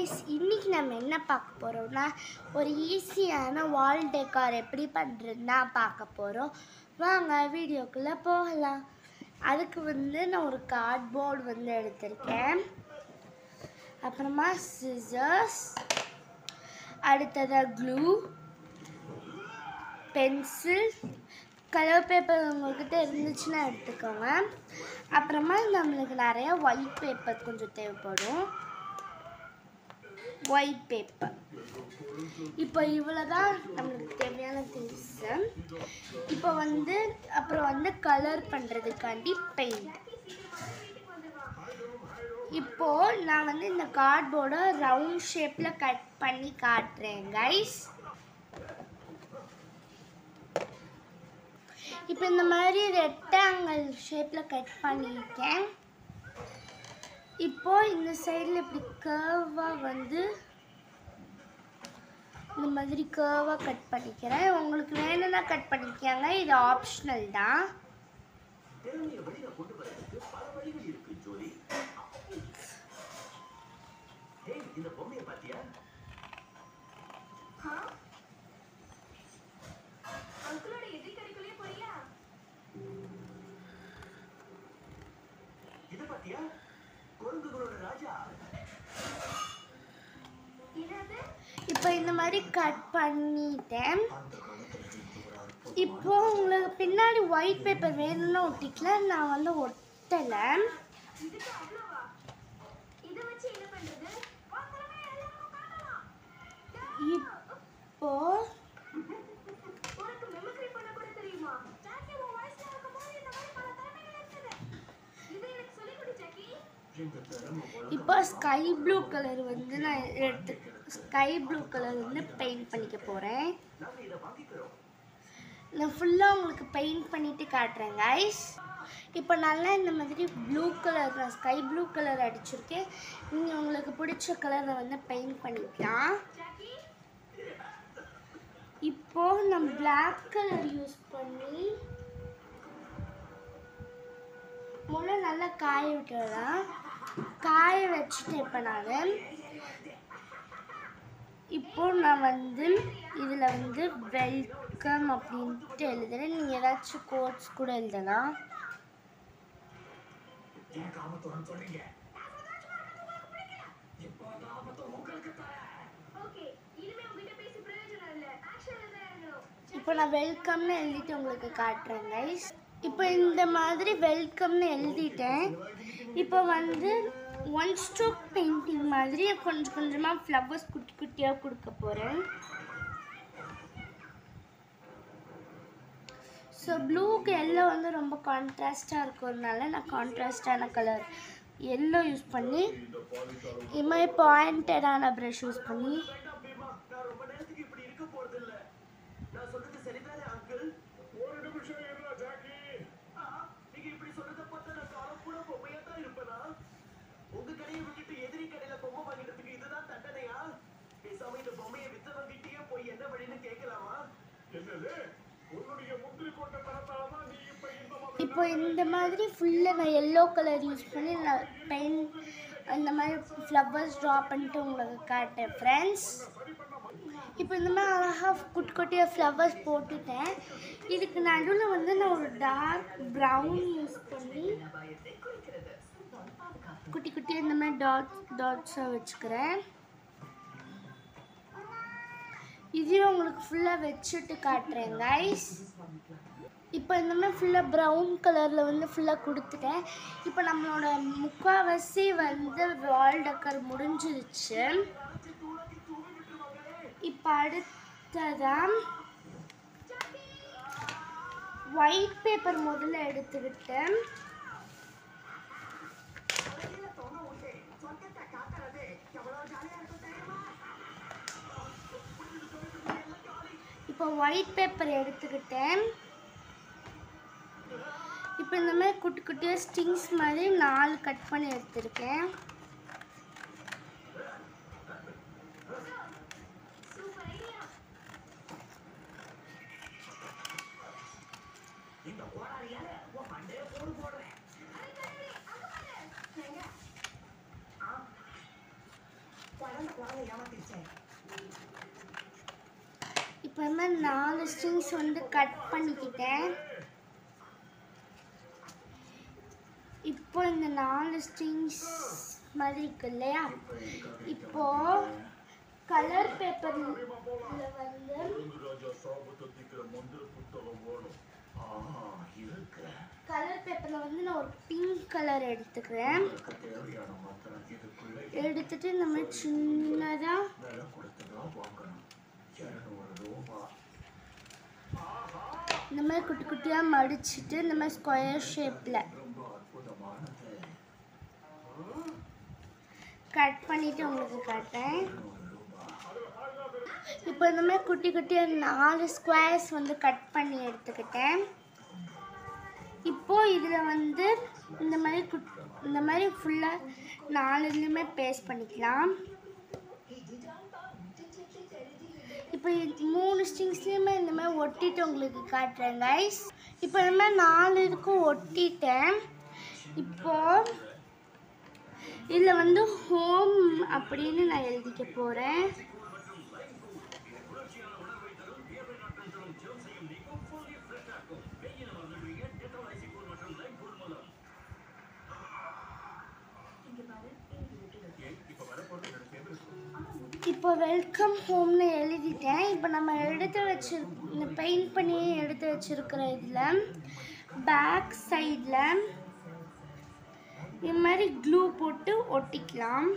Guys, இன்னைக்கு நம்ம என்ன பார்க்க போறோம்னா ஒரு ஈஸியான வால் டெக்கார் எப்படி பண்ணுறதுன்னா பார்க்க போகிறோம். வாங்க வீடியோக்குள்ளே போகலாம். அதுக்கு நான் ஒரு கார்ட்போர்டு எடுத்திருக்கேன். அப்புறமா சிசர்ஸ், அடுத்ததாக க்ளூ, பென்சில், கலர் பேப்பர் உங்கள்கிட்ட இருந்துச்சுன்னா எடுத்துக்கோங்க. அப்புறமா நம்மளுக்கு நிறைய ஒயிட் பேப்பர் கொஞ்சம் தேவைப்படும். ஒயிட் பேப்பர் இப்போ இவ்வளோதான் நம்மளுக்கு தேவையான திங்ஸ். இப்போ அப்புறம் கலர் பண்ணுறதுக்காண்டி பெயிண்ட். இப்போது நான் இந்த கார்ட்போர்டை ரவுண்ட் ஷேப்பில் கட் பண்ணி காட்டுறேன் கைஸ். இப்போ இந்த மாதிரி ரெக்டாங்கிள் ஷேப்பில் கட் பண்ணியிருக்கேன். இப்போ இந்த சைடில் இப்படி கர்வாக இந்த மாதிரி கர்வாக கட் பண்ணிக்கிறேன். உங்களுக்கு வேணும்னா கட் பண்ணிக்கோங்க, இது ஆப்ஷனல் தான். இப்போ இந்த மாதிரி கட் பண்ணிட்டேன். இப்போ உங்களுக்கு பின்னாடி ஒயிட் பேப்பர் வேணும்னா ஒட்டிக்கலாம், நான் ஒட்டலை. இப்போ இப்போ ஸ்கை ப்ளூ கலர் நான் ஸ்கை ப்ளூ கலர் பெயிண்ட் பண்ணிக்க போகிறேன். நான் ஃபுல்லாக உங்களுக்கு பெயிண்ட் பண்ணிவிட்டு காட்டுறேன் கைஸ். இப்போ நல்லா இந்த மாதிரி ப்ளூ கலர், நான் ஸ்கை ப்ளூ கலர் அடிச்சிருக்கேன். நீங்கள் உங்களுக்கு பிடிச்ச கலரை பெயிண்ட் பண்ணிக்கலாம். இப்போது நம்ம பிளாக் கலர் யூஸ் பண்ணி முதல்ல நல்லா காய விட்டுடலாம். காய வச்சுட்டு இப்போ நான் இதில் வெல்கம் அப்படின்ட்டு எழுதுறேன். நீங்கள் ஏதாச்சும் கோட்ஸ் கூட எழுதலாம். இப்போ நான் வெல்கம்னு எழுதிட்டு உங்களுக்கு காட்டுறேன் கைஸ். இப்போ இந்த மாதிரி வெல்கம்னு எழுதிட்டேன். இப்போ ஒன் ஸ்ட்ரோக் பெயிண்டிங் மாதிரி கொஞ்சம் கொஞ்சமாக ஃப்ளவர்ஸ் குட்டி குட்டியாக கொடுக்க போகிறேன். ஸோ ப்ளூக்கு எல்லோ ரொம்ப கான்ட்ராஸ்டாக இருக்கிறதுனால நான் கான்ட்ராஸ்டான கலர் எல்லோ யூஸ் பண்ணி இது மாதிரி பாயிண்டடான ப்ரஷ் யூஸ் பண்ணி இப்போ இந்த மாதிரி ஃபுல்லாக நான் எல்லோ கலர் யூஸ் பண்ணி நான் பெயிண்ட் இந்த மாதிரி ஃப்ளவர்ஸ் ட்ரா பண்ணிட்டு உங்களுக்கு காட்டேன் ஃப்ரெண்ட்ஸ். இப்போ இந்த மாதிரி அழகாக குட்டி குட்டியாக ஃப்ளவர்ஸ் போட்டுட்டேன். இதுக்கு நடுவில் நான் ஒரு டார்க் ப்ரௌன் யூஸ் பண்ணி குட்டி குட்டியாக இந்த மாதிரி டாட்ஸாக வச்சுக்கிறேன். இதையும் உங்களுக்கு ஃபுல்லாக வச்சுட்டு காட்டுறேன் கைஸ். இப்போ இந்த மாதிரி ஃபுல்லாக ப்ரௌன் கலரில் ஃபுல்லாக கொடுத்துட்டேன். இப்போ நம்மளோட முக்கால்வாசி வால் டெக்கர் முடிஞ்சிருச்சு. இப்போ அடுத்ததான் ஒயிட் பேப்பர் முதல்ல எடுத்துக்கிட்டேன். இப்போ ஒயிட் பேப்பர் எடுத்துக்கிட்டேன். இப்போ இந்த மாதிரி குட்டி குட்டியாக ஸ்டிங்ஸ் மாதிரி 4 கட் பண்ணி எடுத்துருக்கேன். 4 ஸ்ட்ரிங்ஸ் வந்து கட் பண்ணிக்கிட்டேன். இப்போ இந்த 4 ஸ்ட்ரிங்ஸ் மாதிரி இருக்கு இல்லையா, இப்போ கலர் பேப்பரில் வந்து நான் ஒரு பிங்க் கலர் எடுத்துக்கிறேன். எடுத்துட்டு நம்ம சின்னதாக இந்த மாதிரி குட்டி குட்டியாக மடிச்சுட்டு இந்த மாதிரி ஸ்கொயர் ஷேப்பில் கட் பண்ணிவிட்டு உங்களுக்கு காட்டேன். இப்போ இந்த மாதிரி குட்டி குட்டியாக 4 ஸ்கொயர்ஸ் வந்து கட் பண்ணி எடுத்துக்கிட்டேன். இப்போது இதில் வந்து இந்த மாதிரி ஃபுல்லாக 4லையுமே பேஸ்ட் பண்ணிக்கலாம். இப்போ 3 ஸ்ட்ரிங்ஸ்லையுமே இந்த மாதிரி ஒட்டிட்டு உங்களுக்கு காட்டுறேன் கைஸ். இப்போ இந்த மாதிரி 4 இதுக்கும் ஒட்டிட்டேன். இப்போது இதில் வந்து ஹோம் அப்படின்னு நான் எழுதிக்க போகிறேன். இப்போ வெல்கம் ஹோம்னு எழுதிட்டேன். இப்போ நம்ம இந்த பெயிண்ட் பண்ணி எடுத்து வச்சிருக்கிற இதில் பேக் சைடில் இது மாதிரி க்ளூ போட்டு ஒட்டிக்கலாம்.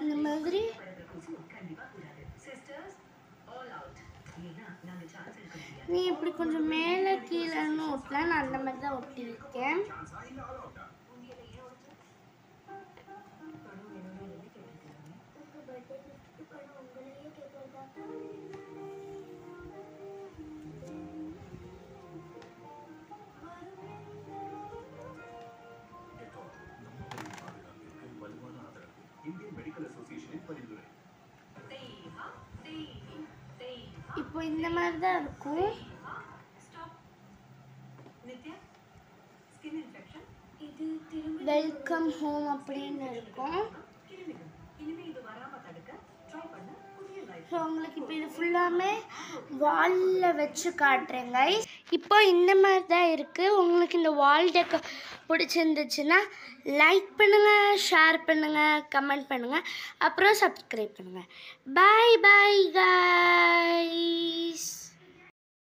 இந்த மாதிரி நீ இப்படி கொஞ்சம் மேலே கீழேன்னு ஒட்டலாம். நான் அந்த மாதிரி தான் ஒட்டியிருக்கேன். இப்போ இந்த மாதிரி தான் இருக்கும். வெல்கம் ஹோம் அப்படின்னு இருக்கும். ஸோ உங்களுக்கு இப்போ இது ஃபுல்லாமே வாலில் வச்சு காட்டுறேன் கைஸ். இப்போ இந்த மாதிரி தான் இருக்குது. உங்களுக்கு இந்த வால் டெக்கர் பிடிச்சிருந்துச்சுன்னா லைக் பண்ணுங்கள், ஷேர் பண்ணுங்கள், கமெண்ட் பண்ணுங்கள், அப்புறம் சப்ஸ்கிரைப் பண்ணுங்கள். பாய் பாய்.